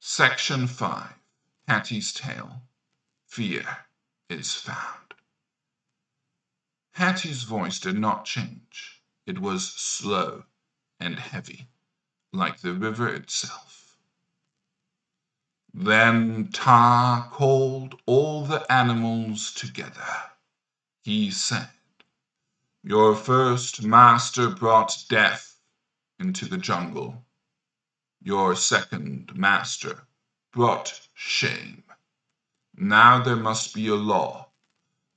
Section 5. Hatti's Tale. Fear is found. Hatti's voice did not change. It was slow and heavy, like the river itself. Then Ta called all the animals together. He said, "Your first master brought death into the jungle. Your second master brought shame. Now there must be a law,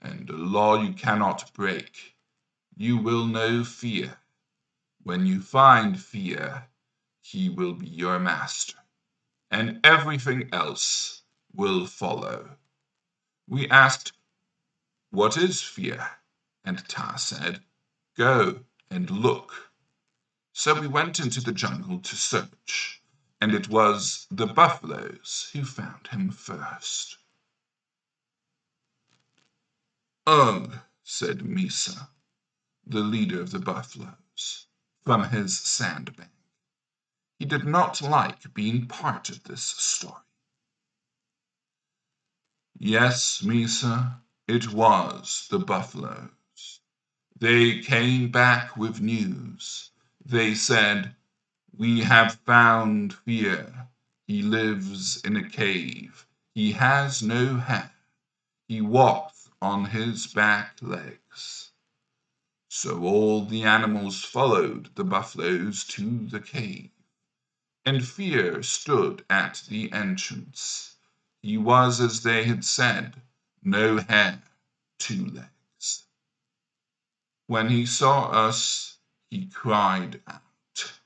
and a law you cannot break. You will know fear. When you find fear, he will be your master, and everything else will follow." We asked, "What is fear?" And Ta said, "Go and look." So we went into the jungle to search, and it was the buffaloes who found him first. "Ugh," said Misa, the leader of the buffaloes, from his sandbank. He did not like being part of this story. Yes, Misa, it was the buffaloes. They came back with news. They said, "We have found fear. He lives in a cave. He has no hair. He walks on his back legs." So all the animals followed the buffaloes to the cave, and Fear stood at the entrance. He was, as they had said, no hair, 2 legs. When he saw us, he cried out.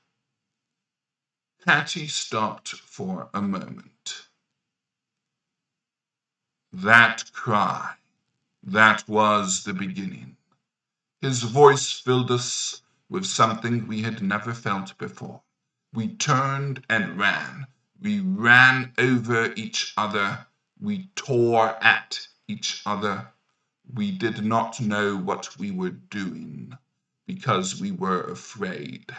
Hathi stopped for a moment. That cry, that was the beginning. His voice filled us with something we had never felt before. We turned and ran. We ran over each other. We tore at each other. We did not know what we were doing because we were afraid.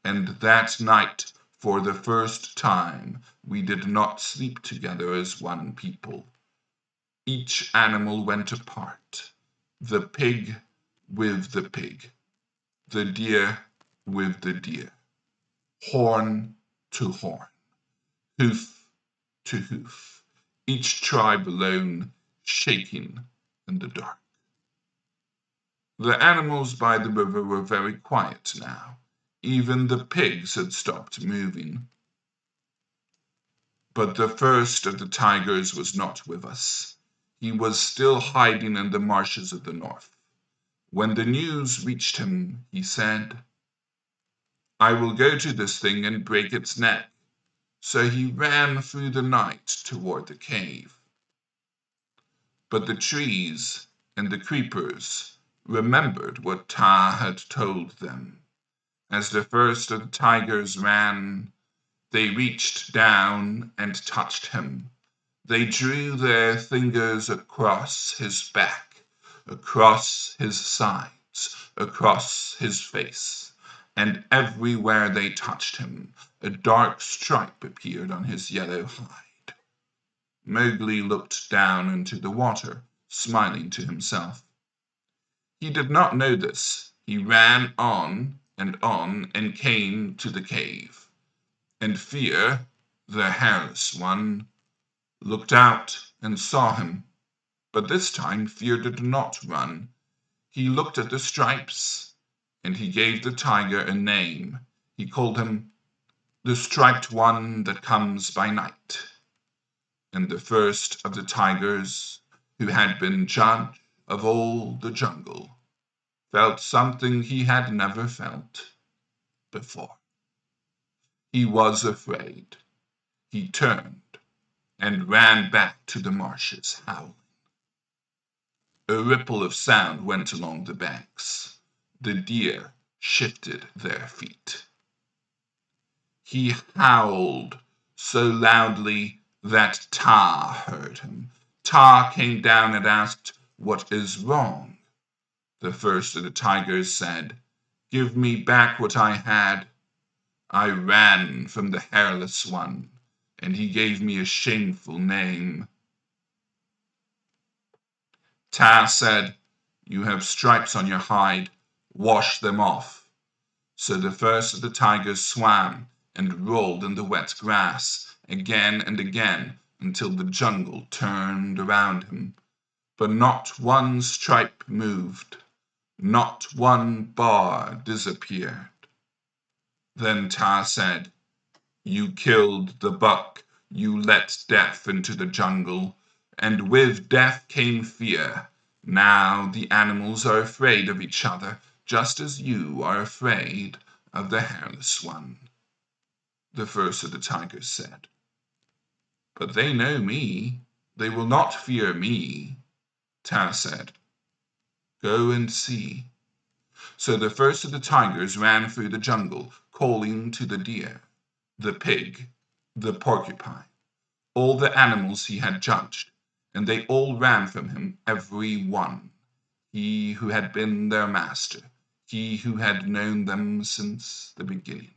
And that night, for the first time, we did not sleep together as one people. Each animal went apart. The pig with the pig, the deer with the deer, horn to horn, hoof to hoof, each tribe alone shaking in the dark. The animals by the river were very quiet now. Even the pigs had stopped moving. But the first of the tigers was not with us. He was still hiding in the marshes of the north. When the news reached him, he said, "I will go to this thing and break its neck." So he ran through the night toward the cave. But the trees and the creepers remembered what Ta had told them. As the first of the tigers ran, they reached down and touched him. They drew their fingers across his back, across his sides, across his face, and everywhere they touched him, a dark stripe appeared on his yellow hide. Mowgli looked down into the water, smiling to himself. He did not know this. He ran on and came to the cave. And Fear, the hairless one, looked out and saw him. But this time Fear did not run. He looked at the stripes, and he gave the tiger a name. He called him the striped one that comes by night. And the first of the tigers, who had been judge of all the jungle, felt something he had never felt before. He was afraid. He turned and ran back to the marshes, howling. A ripple of sound went along the banks. The deer shifted their feet. He howled so loudly that Ta heard him. Ta came down and asked, "What is wrong?" The first of the tigers said, "Give me back what I had. I ran from the hairless one. and he gave me a shameful name. Ta said, "You have stripes on your hide. Wash them off." So the first of the tigers swam and rolled in the wet grass again and again until the jungle turned around him. But not one stripe moved, not one bar disappeared. Then Ta said, "You killed the buck, you let death into the jungle, and with death came fear. Now the animals are afraid of each other, just as you are afraid of the hairless one." The first of the tigers said, "But they know me. They will not fear me." Ta said, "Go and see." So the first of the tigers ran through the jungle, calling to the deer, the pig, the porcupine, all the animals he had judged, and they all ran from him, every one. He who had been their master, he who had known them since the beginning.